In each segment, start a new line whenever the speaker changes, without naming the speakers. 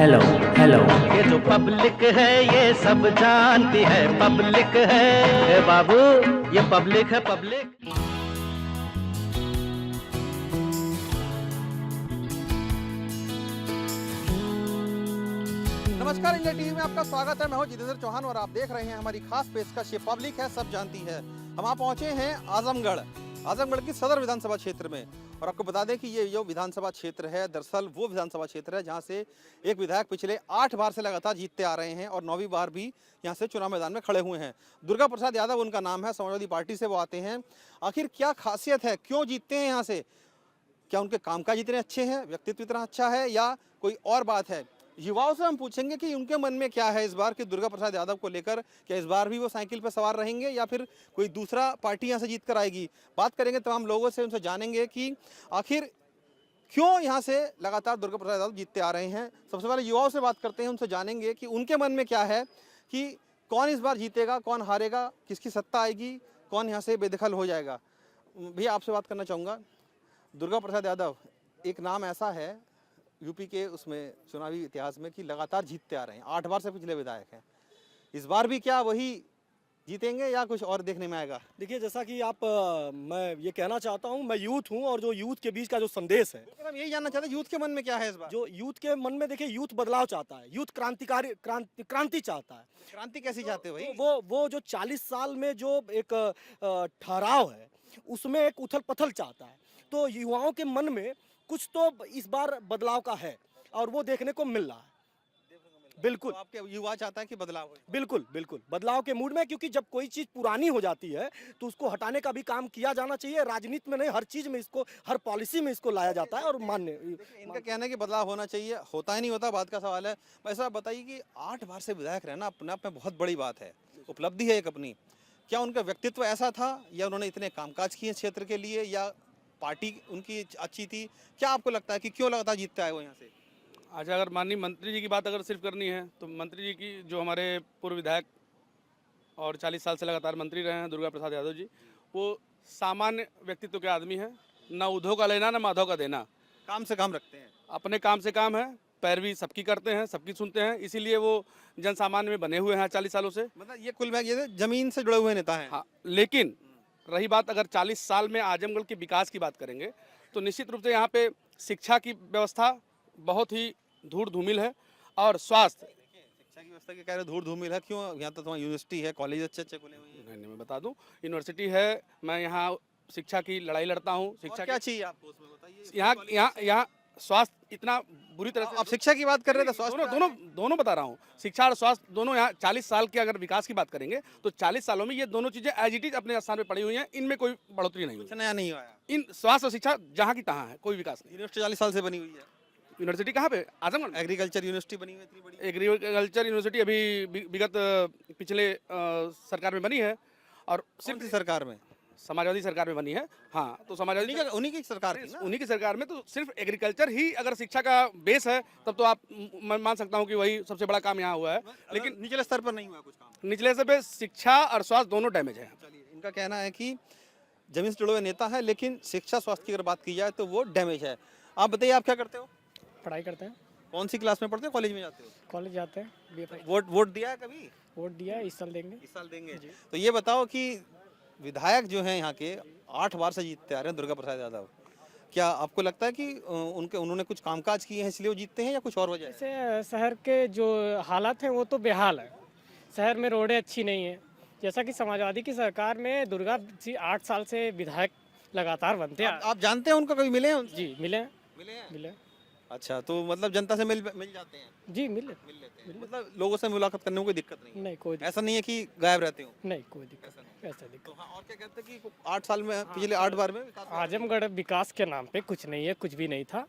Hello hello.
ये जो public है ये सब जानती है, पब्लिक है ए बाबू, ये पब्लिक है पब्लिक।
नमस्कार, इंडिया टीवी में आपका स्वागत है। मैं हूं जितेंद्र चौहान और आप देख रहे हैं हमारी खास पेशकश ये पब्लिक है सब जानती है। हम आप पहुंचे हैं आजमगढ़ की सदर विधानसभा क्षेत्र में। और आपको बता दें कि ये जो विधानसभा क्षेत्र है दरअसल वो विधानसभा क्षेत्र है जहां से एक विधायक पिछले 8 बार से लगातार जीतते आ रहे हैं और 9वीं बार भी यहां से चुनाव मैदान में खड़े हुए हैं। दुर्गा प्रसाद यादव उनका नाम है, समाजवादी पार्टी से वो आते हैं। आखिर क्या खासियत है, क्यों जीतते हैं यहाँ से? क्या उनके कामकाज इतने अच्छे हैं, व्यक्तित्व इतना अच्छा है या कोई और बात है? युवाओं से हम पूछेंगे कि उनके मन में क्या है इस बार कि दुर्गा प्रसाद यादव को लेकर। क्या इस बार भी वो साइकिल पर सवार रहेंगे या फिर कोई दूसरा पार्टी यहाँ से जीत कर आएगी? बात करेंगे तमाम लोगों से, उनसे जानेंगे कि आखिर क्यों यहाँ से लगातार दुर्गा प्रसाद यादव जीतते आ रहे हैं। सबसे पहले युवाओं से बात करते हैं, उनसे जानेंगे कि उनके मन में क्या है कि कौन इस बार जीतेगा, कौन हारेगा, किसकी सत्ता आएगी, कौन यहाँ से बेदखल हो जाएगा। भैया आपसे बात करना चाहूँगा। दुर्गा प्रसाद यादव एक नाम ऐसा है यूपी के उसमें चुनावी इतिहास में कि लगातार जीतते आ रहे हैं, 8 बार से पिछले विधायक हैं। इस बार भी क्या वही जीतेंगे या कुछ और देखने में आएगा?
देखिए, जैसा कि मैं ये कहना चाहता हूँ, मैं यूथ हूँ और जो यूथ के बीच का जो संदेश है,
हम यही जानना चाहते हैं यूथ के मन में क्या है इस बार।
जो यूथ के मन में, देखिए, यूथ बदलाव चाहता है, यूथ क्रांति चाहता है।
क्रांति कैसी चाहते हो भाई?
वो जो 40 साल में जो एक ठहराव है उसमें एक उथल पथल चाहता है। तो युवाओं के मन में कुछ तो इस बार बदलाव का है और वो देखने को मिल रहा है। बिल्कुल,
तो आपके युवा चाहता है कि बदलाव हो?
बिल्कुल बिल्कुल बदलाव के मूड में, क्योंकि जब कोई चीज पुरानी हो जाती है तो उसको हटाने का भी काम किया जाना चाहिए। राजनीति में नहीं, हर चीज में इसको, हर पॉलिसी में इसको लाया जाता है और मान्य।
इनका कहना है कि बदलाव होना चाहिए, होता ही नहीं होता, बात का सवाल है। वैसा आप बताइए कि 8 बार से विधायक रहना अपने आप में बहुत बड़ी बात है, उपलब्धि है एक अपनी। क्या उनका व्यक्तित्व ऐसा था या उन्होंने इतने कामकाज किए क्षेत्र के लिए या पार्टी उनकी अच्छी थी? क्या आपको लगता है कि क्यों लगातार जीतता है वो यहाँ से?
अच्छा, अगर माननीय मंत्री जी की बात अगर सिर्फ करनी है तो मंत्री जी की, जो हमारे पूर्व विधायक और 40 साल से लगातार मंत्री रहे हैं दुर्गा प्रसाद यादव जी, वो सामान्य व्यक्तित्व के आदमी हैं। ना उद्धव का लेना ना माधव का देना,
काम से काम रखते हैं,
अपने काम से काम है, पैरवी सबकी करते हैं, सबकी सुनते हैं, इसीलिए वो जन सामान्य में बने हुए हैं 40 सालों से।
मतलब ये कुल मिला ये जमीन से जुड़े हुए नेता हैं।
हाँ, लेकिन रही बात अगर 40 साल में आजमगढ़ के विकास की बात करेंगे तो निश्चित रूप से यहाँ पे शिक्षा की व्यवस्था बहुत ही धूल धूमिल है और स्वास्थ्य।
शिक्षा की व्यवस्था के कह रहे धूल धूमिल है, क्यों? यहाँ तो तुम्हारी यूनिवर्सिटी है, कॉलेज अच्छे अच्छे खुले हुए हैं।
नहीं, मैं बता दूं, यूनिवर्सिटी है, मैं यहाँ शिक्षा की लड़ाई लड़ता हूँ। शिक्षा
क्या चाहिए आपको उसमें बताइए?
यहाँ स्वास्थ्य इतना बुरी तरह से,
आप शिक्षा की बात कर रहे थे, स्वास्थ्य
दोनों बता रहा हूँ। शिक्षा और स्वास्थ्य दोनों यहाँ 40 साल के अगर विकास की बात करेंगे तो 40 सालों में ये दोनों चीजें एज इट इज अपने स्थान पे पड़ी हुई हैं, इनमें कोई बढ़ोतरी नहीं हुई।
कुछ नया नहीं हुआ है।
इन स्वास्थ्य और शिक्षा जहाँ की तहाँ है, कोई विकास नहीं।
यूनिवर्सिटी 40 साल से बनी हुई है।
यूनिवर्सिटी कहाँ पे? आजमगढ़।
एग्रीकल्चर यूनिवर्सिटी बनी हुई है इतनी बड़ी।
एग्रीकल्चर यूनिवर्सिटी अभी विगत पिछले सरकार में बनी है और
सिर्फ सरकार में,
समाजवादी सरकार में बनी है। हाँ, तो समाजवादी
उन्हीं की सरकार थी ना?
उन्हीं की सरकार में तो सिर्फ एग्रीकल्चर ही अगर शिक्षा का बेस है तब तो आप, मैं मान सकता हूँ कि वही सबसे बड़ा काम यहाँ हुआ है। लेकिन
निचले स्तर पर नहीं हुआ कुछ काम।
निचले स्तर पे शिक्षा और स्वास्थ्य दोनों डैमेज है।
चलिए, इनका कहना है कि जमीन से जुड़े हुए नेता है लेकिन शिक्षा स्वास्थ्य की अगर बात की जाए तो वो डैमेज है। आप बताइए, आप क्या करते हो?
पढ़ाई करते हैं।
कौन सी क्लास में पढ़ते हो? कॉलेज में जाते हो?
कॉलेज जाते हैं। BA
वोट दिया है कभी?
वोट दिया है, इस साल देंगे।
इस साल देंगे। तो ये बताओ कि विधायक जो हैं यहाँ के 8 बार से जीतते आ रहे हैं दुर्गा प्रसाद यादव, क्या आपको लगता है कि उन्होंने कुछ कामकाज किए हैं इसलिए वो जीतते हैं या कुछ और वजह है?
जैसे शहर के जो हालात हैं वो तो बेहाल है। शहर में रोडें अच्छी नहीं है। जैसा कि समाजवादी की सरकार में दुर्गा जी 8 साल से विधायक लगातार बनते हैं।
आप जानते हैं उनको, कभी मिले हैं उनसे?
जी मिले हैं।
मिले हैं। अच्छा, तो मतलब जनता से मिल जाते हैं?
जी मिले
लेते हैं। मतलब लोगों से मुलाकात करने में कोई दिक्कत नहीं?
नहीं, कोई
ऐसा नहीं है कि गायब रहते हो?
नहीं, कोई दिक्कत नहीं, ऐसा दिक्कत।
तो हाँ, और क्या कहते हैं कि 8 साल में, पिछले 8 बार में
आजमगढ़ विकास के नाम पे कुछ नहीं है, कुछ भी नहीं था।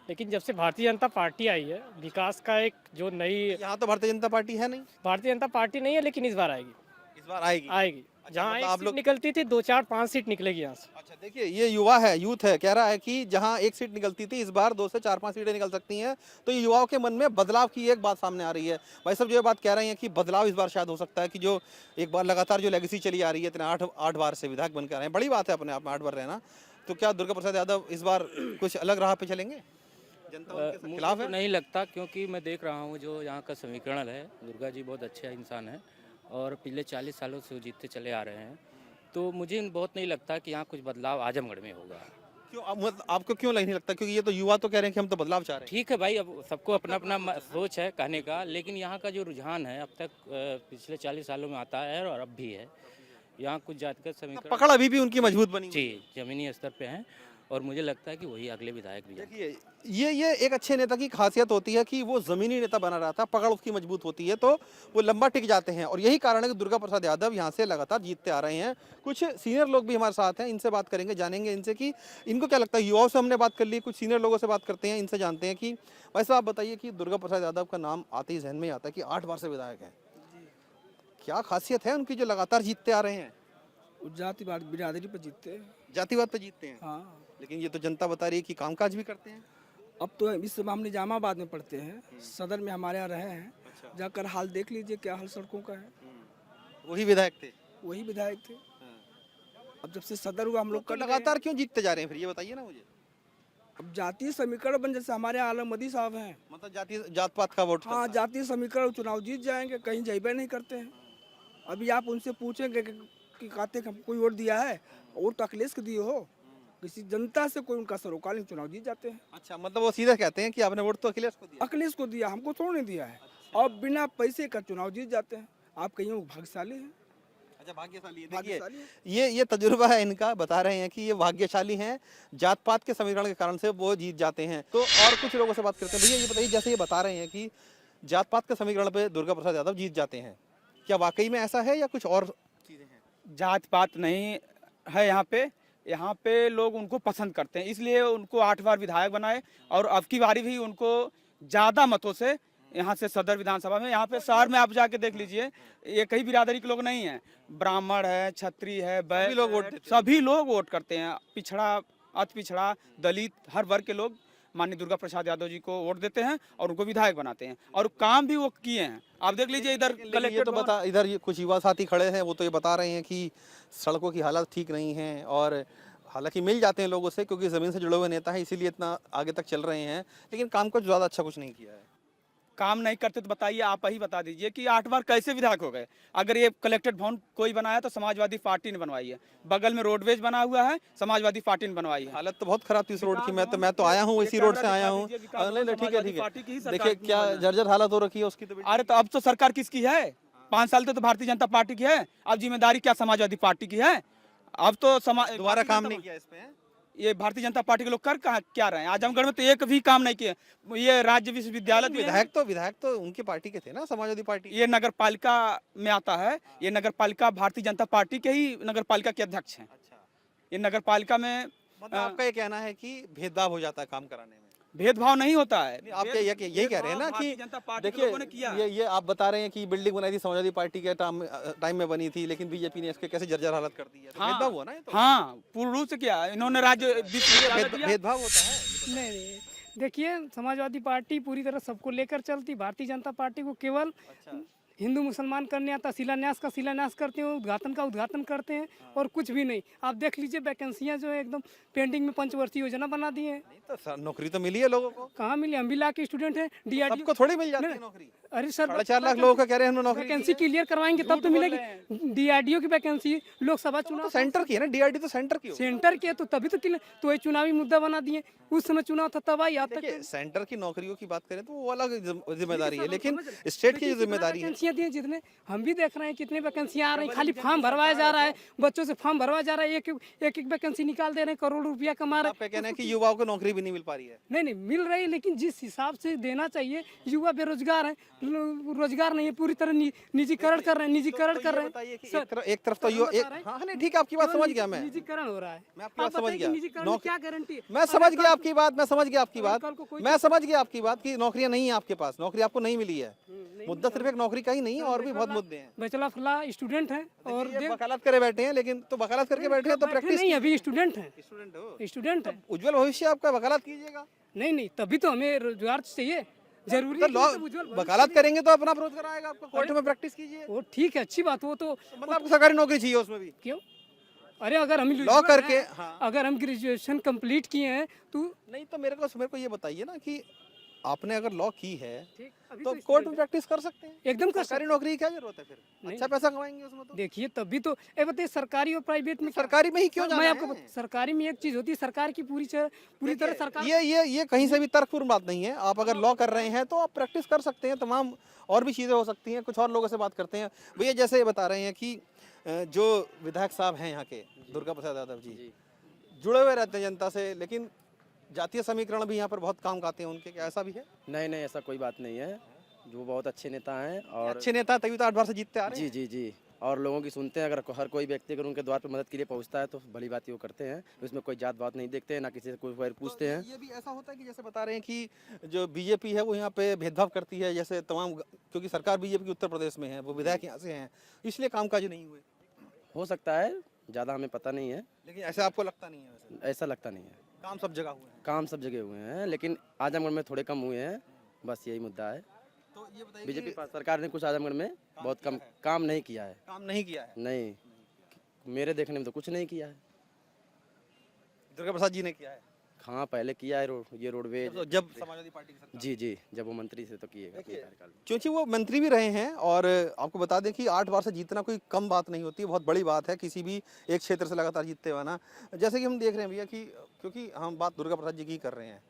लेकिन जब से भारतीय जनता पार्टी आई है, विकास का एक जो नई,
यहाँ तो भारतीय जनता पार्टी है नहीं।
भारतीय जनता पार्टी नहीं है लेकिन इस बार आएगी।
इस बार आएगी।
जहाँ
मतलब
एक
आप
सीट
लोग
निकलती थी 2, 4, 5 सीट निकलेगी यहाँ से।
अच्छा, देखिए ये युवा है, यूथ है, कह रहा है कि जहां एक सीट निकलती थी इस बार 2 से 4-5 सीटें निकल सकती हैं। तो ये युवाओं के मन में बदलाव की एक बात सामने आ रही है। भाई साहब जो ये बात कह रहे हैं कि बदलाव इस बार शायद हो सकता है कि जो एक बार लगातार जो लेगेसी चली आ रही है, इतने 8 बार से विधायक बनकर आ रहे हैं, बड़ी बात है अपने आप में 8 बार रहना। तो क्या दुर्गा प्रसाद यादव इस बार कुछ अलग राह पे चलेंगे? जनता उनके
मुझे
खिलाफ
तो
है?
नहीं लगता, क्योंकि मैं देख रहा हूँ जो यहाँ का समीकरण है, दुर्गा जी बहुत अच्छे इंसान हैं और पिछले 40 सालों से वो जीतते चले आ रहे हैं, तो मुझे बहुत नहीं लगता कि यहाँ कुछ बदलाव आजमगढ़ में होगा।
क्यों मतलब आपको क्यों नहीं लगता? क्योंकि ये तो युवा तो कह रहे हैं कि हम तो बदलाव चाह रहे हैं।
ठीक है भाई, अब सबको अपना अपना सोच है कहने का, लेकिन यहाँ का जो रुझान है अब तक पिछले 40 सालों में आता है और अब भी है। यहाँ कुछ जातिगत समीकरण
पकड़ अभी भी उनकी मजबूत बनी हुई है।
जी जमीनी स्तर पे हैं और मुझे लगता है कि वही अगले विधायक भी हैं।
देखिए ये एक अच्छे नेता की खासियत होती है कि वो जमीनी नेता बना रहता है, पकड़ उसकी मजबूत होती है तो वो लंबा टिक जाते हैं, और यही कारण है कि दुर्गा प्रसाद यादव यहाँ से लगातार जीतते आ रहे हैं। कुछ सीनियर लोग भी हमारे साथ हैं, इनसे बात करेंगे, जानेंगे इनसे कि इनको क्या लगता है। युवाओं से हमने बात कर ली, कुछ सीनियर लोगों से बात करते हैं, इनसे जानते हैं कि भाई साहब आप बताइए कि दुर्गा प्रसाद यादव का नाम आते ही जहन में आता है कि 8 बार से विधायक हैं, क्या खासियत है उनकी जो लगातार जीतते आ रहे हैं?
जातिवाद बिरादरी पर जीतते हैं।
जातिवाद पे जीतते हैं,
हाँ,
लेकिन ये तो जनता बता रही है कि कामकाज भी करते हैं।
अब तो इस समय हम निजामाबाद में पढ़ते हैं, सदर में हमारे यहाँ रहे हैं। जाकर हाल देख लीजिए क्या हाल सड़कों का है।
वही विधायक थे।
वही विधायक थे। अब जब से सदर हुआ हम लोग
तो
कट गए।
लगातार क्यों जीतते जा रहे हैं फिर ये बताइए ना मुझे।
अब जातीय समीकरण बन, जैसे हमारे आलम मदी साहब हैं।
मतलब जाति जात पात का वोट
हाँ, जातीय समीकरण चुनाव जीत जाएंगे, कहीं जयबे नहीं करते हैं। अभी आप उनसे पूछेंगे कि कहते हैं कोई वोट दिया है, वोट तो अखिलेश को दिए हो, किसी जनता से कोई उनका सरोकार नहीं, चुनाव जीत जाते हैं।
अच्छा, मतलब वो सीधे कहते हैं कि आपने वोट तो अखिलेश को दिया।
अखिलेश को दिया, हमको थोड़ा नहीं दिया है। और बिना पैसे का चुनाव जीत जाते हैं। आप कहिए वो भाग्यशाली हैं।
अच्छा, भाग्यशाली है।
भाग्यशाली
देखिए ये तजुर्बा है इनका, बता रहे हैं कि ये भाग्यशाली हैं, जात पात के समीकरण के कारण से वो जीत जाते हैं। तो और कुछ लोगों से बात करते हैं। भैया ये बताइए, जैसे ये बता रहे हैं कि जात पात के समीकरण पे दुर्गा प्रसाद यादव जीत जाते हैं, क्या वाकई में ऐसा है या कुछ और चीजें हैं?
जात पात नहीं है यहाँ पे लोग उनको पसंद करते हैं, इसलिए उनको 8 बार विधायक बनाए और अब की बारी भी उनको ज़्यादा मतों से यहाँ से सदर विधानसभा में, यहाँ पे शहर में आप जाके देख लीजिए, एक ही बिरादरी के लोग नहीं हैं, ब्राह्मण है, क्षत्रिय है, बैश्य
लोग वोट
है,
देते हैं।
सभी लोग वोट करते हैं। पिछड़ा, अति पिछड़ा, दलित, हर वर्ग के लोग माननीय दुर्गा प्रसाद यादव जी को वोट देते हैं और उनको विधायक बनाते हैं, और काम भी वो किए हैं। आप देख लीजिए इधर
ये
कलेक्टर
तो बता, इधर ये कुछ युवा साथी खड़े हैं, वो तो ये बता रहे हैं कि सड़कों की हालत ठीक नहीं है, और हालांकि मिल जाते हैं लोगों से क्योंकि जमीन से जुड़े हुए नेता हैं, इसीलिए इतना आगे तक चल रहे हैं, लेकिन काम को ज्यादा अच्छा कुछ नहीं किया है।
काम नहीं करते तो बताइए, आप ही बता दीजिए कि 8 बार कैसे विधायक हो गए। अगर ये कलेक्टेड भवन कोई बनाया तो समाजवादी पार्टी ने बनवाई है, बगल में रोडवेज बना हुआ है, समाजवादी पार्टी ने बनवाई है।
हालत तो बहुत खराब थी इस रोड की, मैं तो आया हूँ इसी रोड से आया हूँ। नहीं ठीक है देखिए क्या जर्जर हालत हो रखी है उसकी। तो
अरे तो अब तो सरकार किसकी है? 5 साल तो भारतीय जनता पार्टी की है, अब जिम्मेदारी क्या समाजवादी पार्टी की है? अब तो
दोबारा काम नहीं किया इस पे।
ये भारतीय जनता पार्टी के लोग कर क्या रहे हैं? आजमगढ़ में तो एक भी काम नहीं किए। ये राज्य विश्वविद्यालय
विधायक तो उनकी पार्टी के थे ना, समाजवादी पार्टी।
ये नगर पालिका में आता है, ये नगर पालिका भारतीय जनता पार्टी के ही नगर पालिका के अध्यक्ष हैं। ये नगर पालिका में
मतलब आपका ये कहना है कि भेदभाव हो जाता है काम कराने में?
भेदभाव नहीं होता है।
आप यही कह रहे हैं ना कि देखिए ये आप बता रहे हैं कि बिल्डिंग बनाई थी समाजवादी पार्टी के टाइम में बनी थी, लेकिन बीजेपी ने इसके कैसे जर्जर हालत कर दी है।
हाँ,
भेदभाव हुआ ना ये तो।
हाँ, पूर्ण रूप से किया इन्होंने राज्य
भेदभाव होता है।
नहीं, देखिए समाजवादी पार्टी पूरी तरह सबको लेकर चलती, भारतीय जनता पार्टी को केवल हिंदू मुसलमान करने आता, शिलान्यास का शिलान्यास करते हैं, उद्घाटन का उद्घाटन करते हैं, और कुछ भी नहीं। आप देख लीजिए वैकेंसियां जो है एकदम पेंडिंग में, पंचवर्षीय योजना बना दी है।
तो नौकरी तो मिली है लोगों को।
कहाँ मिली? हम भी ला के स्टूडेंट हैं, DRDO
सबको थोड़ी मिल जाती है नौकरी।
अरे सर
4.5 लाख लोगों का कह रहे हैं नौकरी।
वैकेंसी क्लियर करवाएंगे तब तो मिलेगी। DRDO की वैकेंसी, लोकसभा चुनाव
सेंटर की है ना, DRD तो सेंटर की हो।
सेंटर के, तो तभी तो ये चुनावी मुद्दा बना दिए। उस समय चुनाव था तब आई, अब तक
सेंटर की नौकरियों की बात करें तो वो अलग जिम्मेदारी है, लेकिन स्टेट की जो जिम्मेदारी है।
वैकेंसियां दी हैं जितने, हम भी देख रहे हैं कितने वैकेंसियां आ रही हैं, खाली फॉर्म भरवाया जा रहा है, बच्चों से फॉर्म भरवाया जा रहा है, एक वैकेंसी निकाल दे रहे हैं, करोड़ रुपया कमा रहे हैं।
आपका कहना है कि युवाओं को नौकरी भी नहीं मिल पा रही है?
नहीं मिल रही है, लेकिन जिस हिसाब से देना चाहिए, युवा बेरोजगार है, रोजगार नहीं है, पूरी तरह निजीकरण कर रहे हैं, निजीकरण कर रहे हैं।
एक तरफ तो हाँ नहीं ठीक है, आपकी बात समझ गया मैं।
निजीकरण हो रहा है,
मैं आपकी बात समझ गया।
निजीकरण क्या गारंटी है?
मैं समझ गया आपकी बात, मैं समझ गया आपकी बात कि नौकरियां नहीं है आपके पास, नौकरी आपको नहीं मिली है। मुद्दा सिर्फ एक नौकरी का ही नहीं है, और भी बहुत मुद्दे हैं।
बैचलर फला स्टूडेंट हैं और
वकालत करे बैठे हैं, लेकिन तो वकालत करके बैठे हैं तो प्रैक्टिस
नहीं, अभी स्टूडेंट हैं,
स्टूडेंट है। उज्जवल भविष्य आपका, वकालत कीजिएगा।
नहीं तभी तो हमें रोजगार चाहिए, जरूरी
तो वकालत करेंगे तो अपना रोजगार आएगा आपको। कोर्ट में प्रैक्टिस कीजिए,
वो ठीक है, अच्छी बात। वो तो
मतलब आपको सरकारी नौकरी चाहिए उसमें भी?
क्यों? अरे अगर हम
लॉ करके, हाँ।
अगर हम ग्रेजुएशन कंप्लीट किए हैं तो
नहीं तो मेरे को ये बताइए ना कि आपने अगर लॉ की है
ठीक, अभी
तो
इस
कोर्ट
फील्ड
में प्रैक्टिस कर सकते हैं।
एकदम कर
सरकारी नौकरी की क्या जरूरत है फिर?
नहीं।
अच्छा पैसा कमाएंगे उसमें तो।
देखिए तभी तो बताइए सरकारी और प्राइवेट में क्या-
सरकारी में ही क्यों जाना
मैं आपको
है?
सरकारी में एक चीज होती है, सरकार की पूरी तरह सरकार
ये कहीं से भी तर्कपूर्ण बात नहीं है। आप अगर लॉ कर रहे हैं तो आप प्रैक्टिस कर सकते हैं, तमाम और भी चीज़ें हो सकती हैं। कुछ और लोगों से बात करते हैं। भैया जैसे ये बता रहे हैं कि जो विधायक साहब हैं यहाँ के दुर्गा प्रसाद यादव जी जुड़े हुए रहते हैं जनता से, लेकिन जातीय समीकरण भी यहाँ पर बहुत काम आते हैं उनके, क्या ऐसा भी है?
नहीं नहीं, ऐसा कोई बात नहीं है। जो बहुत अच्छे नेता हैं और
अच्छे नेता तभी तो 8 बार से जीतते आ रहे हैं।
जी जी जी, और लोगों की सुनते हैं। अगर हर कोई व्यक्ति अगर उनके द्वार पर मदद के लिए पहुंचता है तो भली बात ही वो करते हैं। उसमें कोई जात बात नहीं देखते हैं, ना किसी से कोई पूछते हैं।
ये भी ऐसा होता है कि जैसे बता रहे हैं कि जो बीजेपी है वो यहाँ पे भेदभाव करती है, जैसे तमाम, क्योंकि सरकार बीजेपी की उत्तर प्रदेश में है, वो विधायक यहाँ से हैं, इसलिए कामकाज नहीं हुए।
हो सकता है, ज़्यादा हमें पता नहीं है।
लेकिन ऐसा आपको लगता नहीं है? वैसे
ऐसा लगता नहीं है।
काम सब जगह हुए हैं।
काम सब जगह हुए हैं, लेकिन आजमगढ़ में थोड़े कम हुए हैं, बस यही मुद्दा है।
तो ये बताइए
बीजेपी
कि
सरकार ने कुछ आजमगढ़ में बहुत कम काम नहीं किया है।
काम नहीं किया है?
नहीं, मेरे देखने में तो कुछ नहीं किया है।
दुर्गा प्रसाद जी ने किया है?
हाँ, पहले किया है ये रोडवेज।
जब समाजवादी पार्टी की सरकार।
जी जी, जब वो मंत्री थे तो किएगा अपने
देखिए,
कार्यकाल में।
क्योंकि वो मंत्री भी रहे हैं और आपको बता दें कि 8 बार से जीतना कोई कम बात नहीं होती, बहुत बड़ी बात है किसी भी एक क्षेत्र से लगातार जीतते हुए ना। जैसे कि हम देख रहे हैं भैया कि क्योंकि हम बात दुर्गा प्रसाद जी की कर रहे हैं,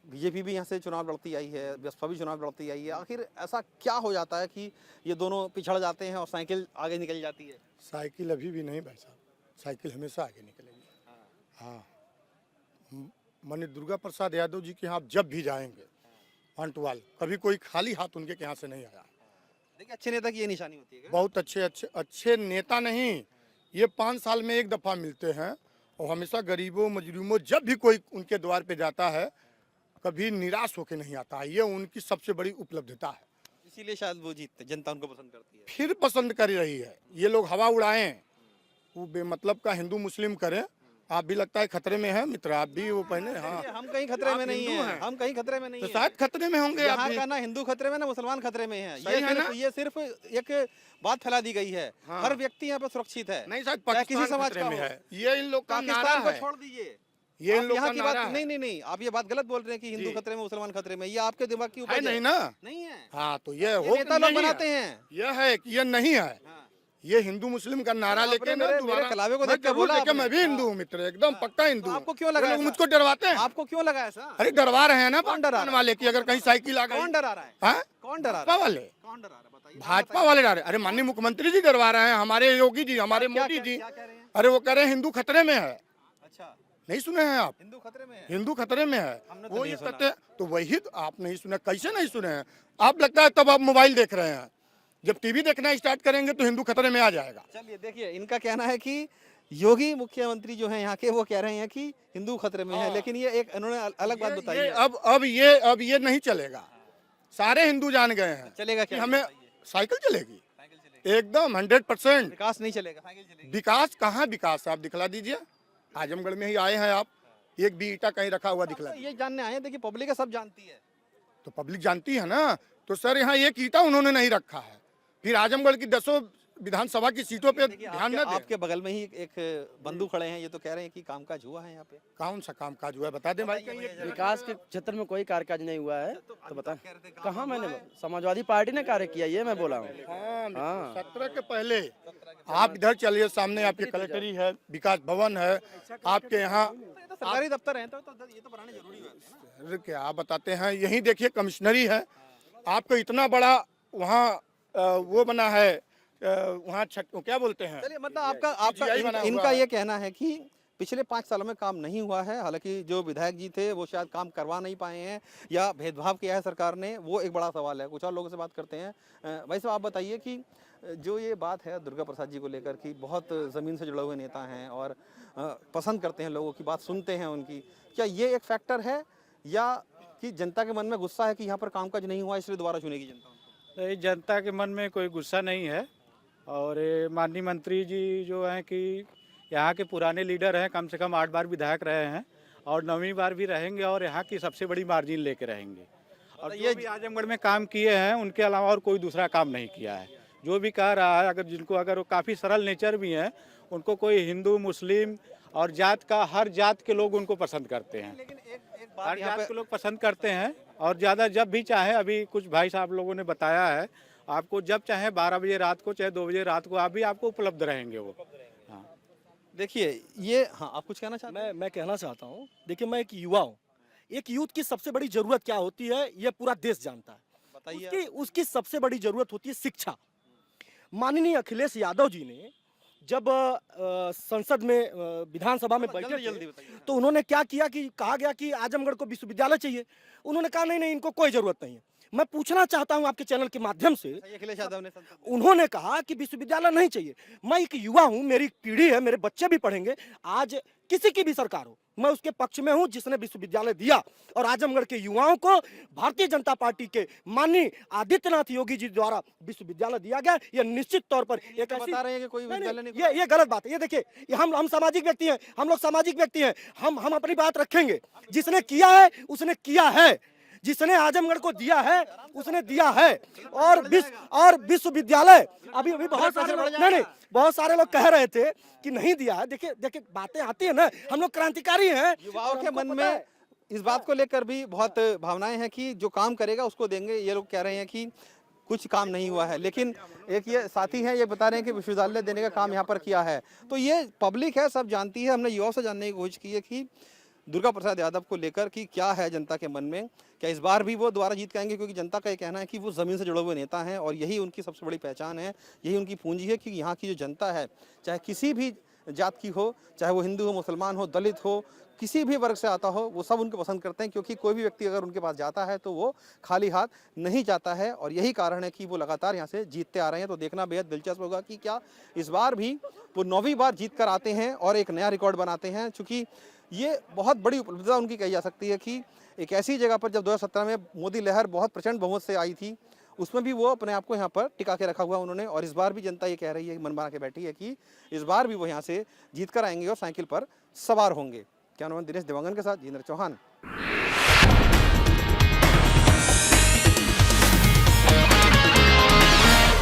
बीजेपी भी यहाँ से चुनाव लड़ती आई है, बसपा भी चुनाव लड़ती आई है, आखिर ऐसा क्या हो जाता है कि ये दोनों पिछड़ जाते हैं और साइकिल आगे निकल जाती है?
साइकिल अभी भी नहीं भाई साहब, साइकिल हमेशा आगे निकलेगी। हाँ, माननीय दुर्गा प्रसाद यादव जी के यहाँ आप जब भी जाएंगे पंटवाल, कभी कोई खाली हाथ उनके यहाँ से नहीं आया।
देखिए अच्छे नेता की ये निशानी होती है क्या?
बहुत अच्छे नेता नहीं, ये 5 साल में एक दफ़ा मिलते हैं और हमेशा गरीबों मजलूमों जब भी कोई उनके द्वार पे जाता है कभी निराश होकर नहीं आता है। ये उनकी सबसे बड़ी उपलब्धता है,
इसीलिए शायद वो जीतते, जनता उनको पसंद करती है।
फिर पसंद कर रही है। ये लोग हवा उड़ाएं, वो बेमतलब का हिंदू मुस्लिम करें। आप भी लगता है खतरे में है मित्र, आप भी वो पहले। हाँ,
हम कहीं खतरे में नहीं है, हम कहीं खतरे में नहीं
तो
है।
शायद खतरे में होंगे आप
यहाँ
भी।
का ना हिंदू खतरे में ना मुसलमान खतरे में है।
सही है ना?
ये सिर्फ एक बात फैला दी गई है।
हाँ।
हर व्यक्ति यहाँ पे सुरक्षित है,
नहीं शायद
चाहे
पाकिस्तान
किसी समाज
खतरे
का
में
हो।
है। ये इन लोग का नारा
पाकिस्तान को
है।
छोड़ दीजिए,
ये इन
आप
लोग
यहाँ
का
की
नारा
बात
है।
नहीं, आप ये बात गलत बोल रहे हैं कि हिंदू
जी।
खतरे में मुसलमान खतरे में। ये आपके दिमाग की
है
उपज
नहीं ना?
नहीं है।
हाँ, तो ये
ये
हो
नेता लोग
नहीं
बनाते
है।
हैं।
यह है कि ये नहीं है।
हाँ।
ये हिंदू मुस्लिम का नारा
आपने
लेके ना
मेरे
दोबारा
कलावे को
मैं
देख के
जरूर
बोला
देखा,
आपने।
मैं भी हिंदू हूँ मित्र, एकदम पक्का हिंदू हूँ।
आपको क्यों लगा
ये लोग
ऐसा?
मुझको डरवाते हैं।
आपको क्यों लगा ऐसा?
अरे डरवा रहे हैं ना
कौन डरा रहा
पाकिस्तान
है?
वाले की, अगर कहीं साइकिल आ गई।
कौन डरा रहा है?
हाँ?
कौन डरा
भाजपा
रहा है?
वाले,
कौन डरा रहा है बताइए?
भाजपा वाले डरा रहे। अरे माननीय मुख्यमंत्री जी डरवा रहे हैं, हमारे योगी जी, हमारे
क्या
मोदी
क्या-
जी।
क्या कह रहे हैं?
अरे वो कह रहे हैं हिंदू खतरे में है।
अच्छा,
नहीं सुने हैं आप?
हिंदू खतरे में है।
हिंदू खतरे में है।
हमने तो
वो
नहीं
ये
सुना।
कहते हैं, तो वही तो आप नहीं सुने। कैसे नहीं सुने हैं आप? लगता है तब आप मोबाइल देख रहे हैं। जब टीवी देखना स्टार्ट करेंगे तो हिंदू खतरे में आ जाएगा।
चलिए देखिए, इनका कहना है कि योगी मुख्यमंत्री जो हैं यहाँ के, वो कह रहे हैं कि हिंदू खतरे में है, लेकिन ये एक इन्होंने अलग बात बताई है।
अब ये नहीं चलेगा। सारे हिंदू जान गए हैं
चलेगा
कि
क्या?
हमें
बताइए।
साइकिल चलेगी
साइकिल चलेगी।
एकदम 100%।
विकास नहीं चलेगा, साइकिल चलेगी।
विकास कहाँ विकास है? आप दिखला दीजिए। आजमगढ़ में ही आए हैं आप, एक भी ईटा कहीं रखा हुआ दिखला दीजिए।
ये जानने आए हैं, देखिए पब्लिक है, सब जानती है।
तो पब्लिक जानती है ना। तो सर यहाँ एक ईटा उन्होंने नहीं रखा है, फिर आजमगढ़ की 10 विधानसभा की सीटों पे
देखिए,
ध्यान न दें।
आपके बगल में ही एक बंधु खड़े हैं, ये तो कह रहे हैं कि कामकाज हुआ है यहाँ पे।
कौन सा काम काज हुआ है बता दें भाई। कहीं एक
विकास के क्षेत्र में कोई कार्यकाज नहीं हुआ है तो बता। कहाँ मैंने समाजवादी पार्टी ने कार्य किया, ये मैं बोला हूँ। हाँ।
17 के पहले आप इधर चलिए, सामने आपके कलेक्टरी है, विकास भवन है आपके यहाँ।
ये तो सरकारी दफ्तर है, तो ये तो बनाने जरूरी बात है ना।
अरे क्या बताते हैं, यही देखिए कमिश्नरी है आपको, इतना बड़ा वहाँ वो बना है, वहाँ क्या बोलते हैं।
चलिए, मतलब आपका
PGI बना हुआ
इनका
है।
ये कहना है कि पिछले 5 सालों में काम नहीं हुआ है। हालांकि जो विधायक जी थे वो शायद काम करवा नहीं पाए हैं या भेदभाव किया है सरकार ने, वो एक बड़ा सवाल है। कुछ और लोगों से बात करते हैं। वैसे आप बताइए कि जो ये बात है दुर्गा प्रसाद जी को लेकर कि बहुत ज़मीन से जुड़े हुए नेता हैं और पसंद करते हैं लोगों की बात, सुनते हैं उनकी, क्या ये एक फैक्टर है या कि जनता के मन में गुस्सा है कि यहाँ पर कामकाज नहीं हुआ इसलिए दोबारा चुनेगी जनता उनको?
नहीं, जनता के मन में कोई गुस्सा नहीं है। और ये माननीय मंत्री जी जो हैं कि यहाँ के पुराने लीडर हैं, कम से कम 8 बार विधायक रहे हैं और 9वीं बार भी रहेंगे और यहाँ की सबसे बड़ी मार्जिन लेके रहेंगे। और ये भी आजमगढ़ में काम किए हैं, उनके अलावा और कोई दूसरा काम नहीं किया है। जो भी कह रहा है, अगर जिनको अगर वो काफ़ी सरल नेचर भी हैं, उनको कोई हिंदू मुस्लिम और जात का, हर जात के लोग उनको पसंद करते हैं।
लेकिन एक बात
हर
यहाँ
जात
पे
के लोग पसंद करते हैं और ज़्यादा जब भी चाहे, अभी कुछ भाई साहब लोगों ने बताया है, आपको जब चाहे 12 बजे रात को चाहे 2 बजे रात को आप भी आपको उपलब्ध रहेंगे वो। हाँ,
देखिए ये, हाँ आप कुछ कहना चाहते हैं?
मैं कहना चाहता हूँ, देखिए मैं एक युवा हूँ। एक यूथ की सबसे बड़ी जरूरत क्या होती है ये पूरा देश जानता है।
बताइए।
उसकी सबसे बड़ी जरूरत होती है शिक्षा। माननीय अखिलेश यादव जी ने जब संसद में विधानसभा में बैठे
जल्दी
थे,
बताइए।
तो उन्होंने क्या किया कि कहा गया कि आजमगढ़ को विश्वविद्यालय चाहिए। उन्होंने कहा नहीं नहीं, इनको कोई जरूरत नहीं है। मैं पूछना चाहता हूं आपके चैनल के माध्यम से,
अखिलेश यादव ने
उन्होंने कहा कि विश्वविद्यालय नहीं चाहिए। मैं एक युवा हूं, मेरी पीढ़ी है, मेरे बच्चे भी पढ़ेंगे। आज किसी की भी सरकार हो, मैं उसके पक्ष में हूं जिसने विश्वविद्यालय दिया। और आजमगढ़ के युवाओं को भारतीय जनता पार्टी के माननीय आदित्यनाथ योगी जी द्वारा विश्वविद्यालय दिया गया। यह निश्चित तौर पर एक
बता रहे हैं कि कोई विद्यालय नहीं,
ये गलत बात है। ये देखिए, ये हम सामाजिक व्यक्ति हैं, हम लोग सामाजिक व्यक्ति हैं, हम अपनी बात रखेंगे। जिसने किया है उसने किया है, जिसने आजमगढ़ को दिया है उसने दिया है। और विश्वविद्यालय अभी बहुत सारे नहीं, बहुत सारे लोग कह रहे थे कि नहीं दिया है। देखिए बातें आती है ना, हम लोग क्रांतिकारी हैं।
युवाओं के मन में इस बात को लेकर भी बहुत भावनाएं हैं कि जो काम करेगा उसको देंगे। ये लोग कह रहे हैं कि कुछ काम नहीं हुआ है, लेकिन एक ये साथी हैं, ये बता रहे हैं कि विश्वविद्यालय देने का काम यहाँ पर किया है। तो ये पब्लिक है, सब जानती है। हमने युवाओं से जानने की कोशिश की है कि दुर्गा प्रसाद यादव को लेकर कि क्या है जनता के मन में, क्या इस बार भी वो दोबारा जीत के आएंगे, क्योंकि जनता का ये कहना है कि वो ज़मीन से जुड़े हुए नेता हैं और यही उनकी सबसे बड़ी पहचान है, यही उनकी पूंजी है कि यहाँ की जो जनता है, चाहे किसी भी जात की हो, चाहे वो हिंदू हो, मुसलमान हो, दलित हो, किसी भी वर्ग से आता हो, वो सब उनको पसंद करते हैं। क्योंकि कोई भी व्यक्ति अगर उनके पास जाता है तो वो खाली हाथ नहीं जाता है और यही कारण है कि वो लगातार यहाँ से जीतते आ रहे हैं। तो देखना बेहद दिलचस्प होगा कि क्या इस बार भी वो 9वीं बार जीत कर आते हैं और एक नया रिकॉर्ड बनाते हैं। चूँकि ये बहुत बड़ी उपलब्धता उनकी कही जा सकती है कि एक ऐसी जगह पर जब 2017 में मोदी लहर बहुत प्रचंड बहुमत से आई थी, उसमें भी वो अपने आप को यहाँ पर टिका के रखा हुआ उन्होंने। और इस बार भी जनता ये कह रही है, मन बना के बैठी है कि इस बार भी वो यहाँ से जीत कर आएंगे और साइकिल पर सवार होंगे। कैमरामैन दिनेश देवांगन के साथ जितेंद्र चौहान।